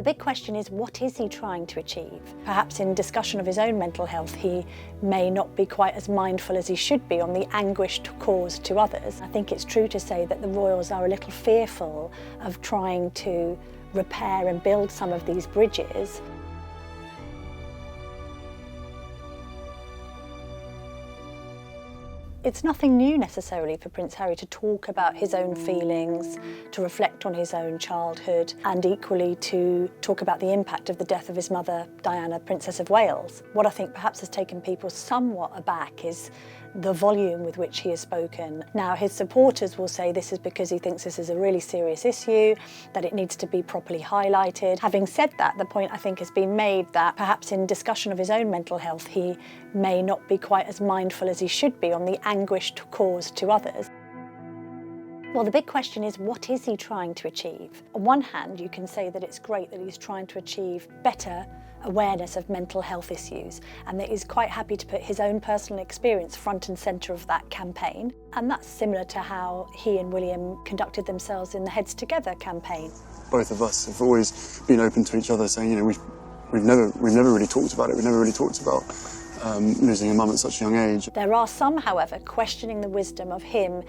The big question is, what is he trying to achieve? Perhaps in discussion of his own mental health, he may not be quite as mindful as he should be on the anguish caused to others. I think it's true to say that the royals are a little fearful of trying to repair and build some of these bridges. It's nothing new necessarily for Prince Harry to talk about his own feelings, to reflect on his own childhood, and equally to talk about the impact of the death of his mother, Diana, Princess of Wales. What I think perhaps has taken people somewhat aback is the volume with which he has spoken. Now, his supporters will say this is because he thinks this is a really serious issue, that it needs to be properly highlighted. Having said that, the point I think has been made that perhaps in discussion of his own mental health, he may not be quite as mindful as he should be on the anguish caused to others. Well, the big question is, what is he trying to achieve? On one hand, you can say that it's great that he's trying to achieve better awareness of mental health issues, and that he's quite happy to put his own personal experience front and centre of that campaign. And that's similar to how he and William conducted themselves in the Heads Together campaign. Both of us have always been open to each other, saying, you know, we've never really talked about it. We've never really talked about losing a mum at such a young age. There are some, however, questioning the wisdom of him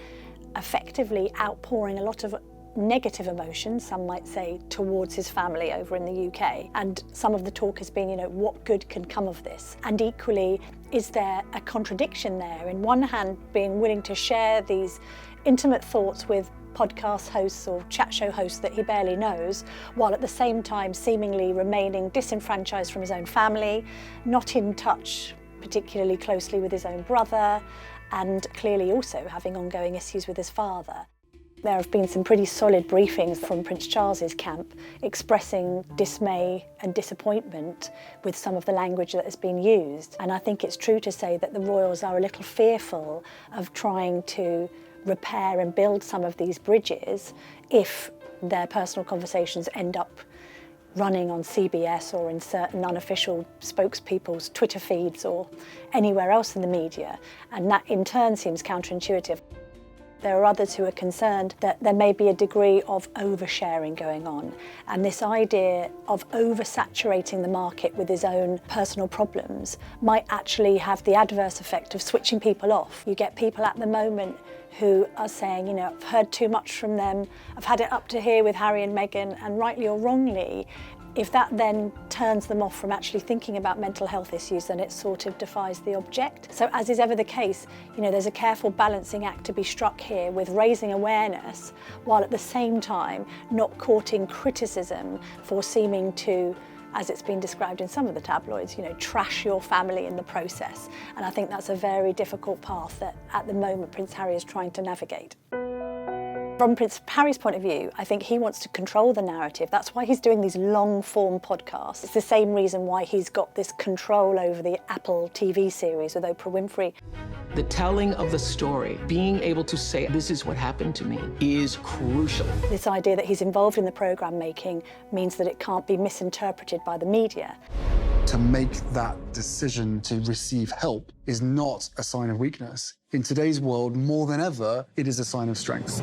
effectively outpouring a lot of negative emotions, some might say, towards his family over in the UK. And some of the talk has been, you know, what good can come of this? And equally, is there a contradiction there? In one hand, being willing to share these intimate thoughts with podcast hosts or chat show hosts that he barely knows, while at the same time seemingly remaining disenfranchised from his own family, not in touch particularly closely with his own brother, and clearly also having ongoing issues with his father. There have been some pretty solid briefings from Prince Charles's camp expressing dismay and disappointment with some of the language that has been used. And I think it's true to say that the royals are a little fearful of trying to repair and build some of these bridges if their personal conversations end up running on CBS or in certain unofficial spokespeople's Twitter feeds or anywhere else in the media. And that in turn seems counterintuitive. There are others who are concerned that there may be a degree of oversharing going on, and this idea of oversaturating the market with his own personal problems might actually have the adverse effect of switching people off. You get people at the moment who are saying, you know, I've heard too much from them, I've had it up to here with Harry and Meghan, and rightly or wrongly, if that then turns them off from actually thinking about mental health issues, then it sort of defies the object. So as is ever the case, you know, there's a careful balancing act to be struck here with raising awareness, while at the same time not courting criticism for seeming to, as it's been described in some of the tabloids, you know, trash your family in the process. And I think that's a very difficult path that at the moment Prince Harry is trying to navigate. From Prince Harry's point of view, I think he wants to control the narrative. That's why he's doing these long-form podcasts. It's the same reason why he's got this control over the Apple TV series with Oprah Winfrey. The telling of the story, being able to say, this is what happened to me, is crucial. This idea that he's involved in the programme making means that it can't be misinterpreted by the media. To make that decision to receive help is not a sign of weakness. In today's world, more than ever, it is a sign of strength.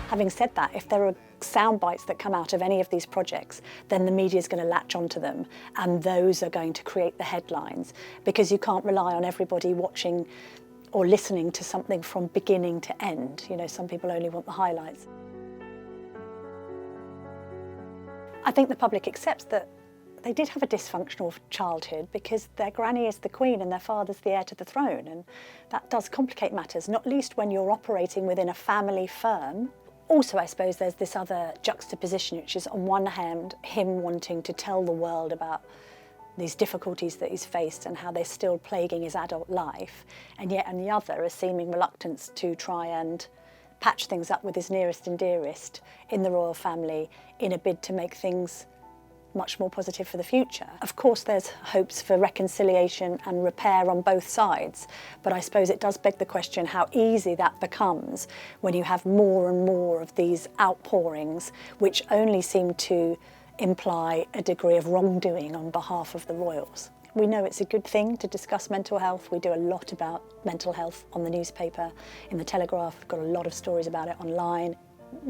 Having said that, if there are sound bites that come out of any of these projects, then the media is going to latch onto them, and those are going to create the headlines, because you can't rely on everybody watching or listening to something from beginning to end. You know, some people only want the highlights. I think the public accepts that they did have a dysfunctional childhood because their granny is the Queen and their father's the heir to the throne, and that does complicate matters, not least when you're operating within a family firm. Also, I suppose there's this other juxtaposition, which is on one hand, him wanting to tell the world about these difficulties that he's faced and how they're still plaguing his adult life, and yet on the other, a seeming reluctance to try and patch things up with his nearest and dearest in the royal family in a bid to make things much more positive for the future. Of course, there's hopes for reconciliation and repair on both sides, but I suppose it does beg the question how easy that becomes when you have more and more of these outpourings, which only seem to imply a degree of wrongdoing on behalf of the royals. We know it's a good thing to discuss mental health. We do a lot about mental health on the newspaper, in the Telegraph. We've got a lot of stories about it online.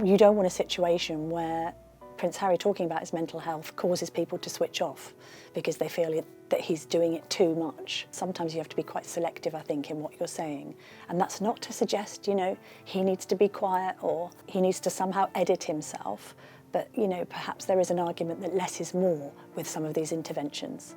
You don't want a situation where Prince Harry talking about his mental health causes people to switch off because they feel that he's doing it too much. Sometimes you have to be quite selective, I think, in what you're saying. And that's not to suggest, you know, he needs to be quiet or he needs to somehow edit himself. But, you know, perhaps there is an argument that less is more with some of these interventions.